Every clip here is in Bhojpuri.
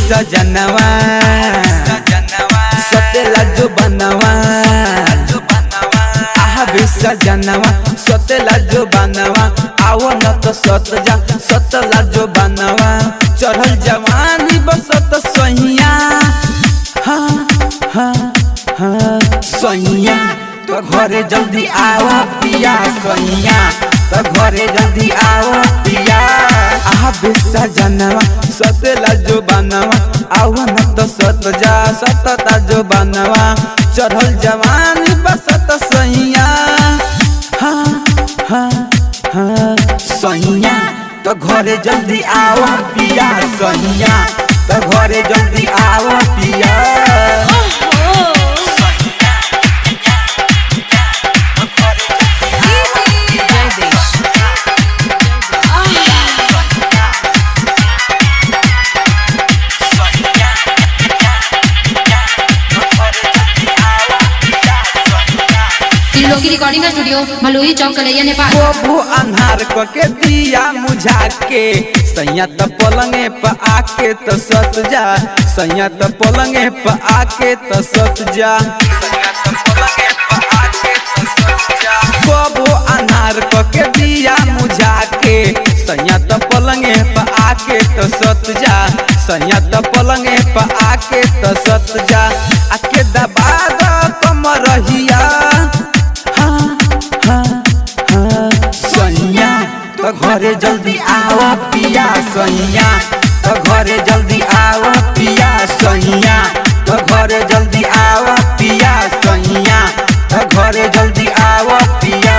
सजनवा सतेला जो बनवा सजनवा सतेला जो बनवा आओ न तो सत जा सतला जो बनवा चढ़ल जवानी बसत सैया हाँ हाँ हाँ सैया तो घरे जल्दी आओ पिया सैया तो घरे जल्दी आओ पिया सजनवा सतेला जो बनवा आओ न तो सत जा सतता जो बनवा चढ़ल जवानी बसत सैया हाँ हाँ हाँ सैया तो घरे जल्दी आओ पिया सैया तो घरे जल्दी आओ पिया की रिकॉर्डिंग स्टूडियो मलुही चौक कलैया नेपाल। वो अन्हार के दिया मुझा के सैया तो पलंगे पर आके तो सत जा सैया तो पलंगे पर आके तो सत जा वो अन्हार के दिया मुझा के सैया तो पलंगे पर आके तो सत जा सैया तो पलंगे पर आके तो सत जा आके दबा दो कम रहिया तो घरे जल्दी आओ पिया सैया तो घरे जल्दी आओ पिया सैया तो घरे जल्दी आओ पिया सैया तो घरे जल्दी आओ पिया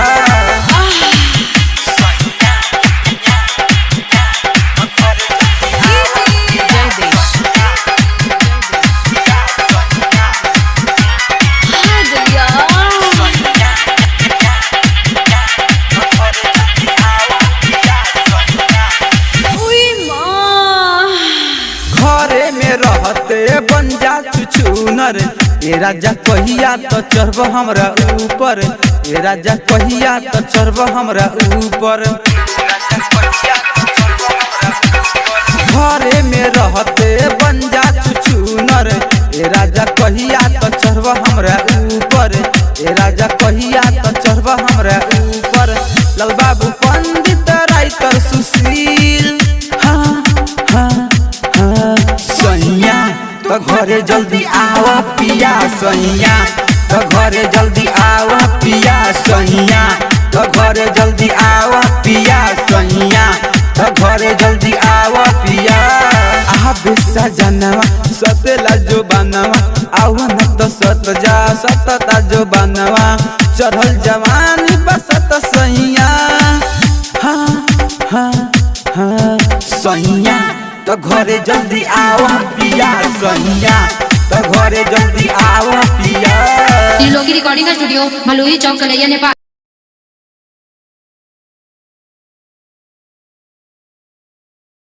रहते बन जा चुचुनर ए राजा कहिया तो चढ़ब हमरा ऊपर ए राजा कहिया तो चढ़ब हमरा ऊपर घरे में रहते बन जा चुचुनर ए राजा कहिया तो चढ़ब हमरा ऊपर ए राजा कहिया तो चढ़ब हमरा ऊपर लाल बाबू पंडित राइटर सुशील हाँ हाँ सैया तो घरे जल्दी आओ पिया सैया तो घरे जल्दी आओ पिया सैया तो घरे जल्दी आओ पिया सैया तो घरे जल्दी आओ पिया सजनवा सतेला जो बनवा आओ न तो सत जा सतता जो बनवा चढ़ल जवानी बसत सैया हाँ हाँ हाँ सैया तो घरे जल्दी आओ पिया सैया तो घरे जल्दी आओ पिया। की रिकॉर्डिंग स्टूडियो मलुही चौक कलैया नेपाल।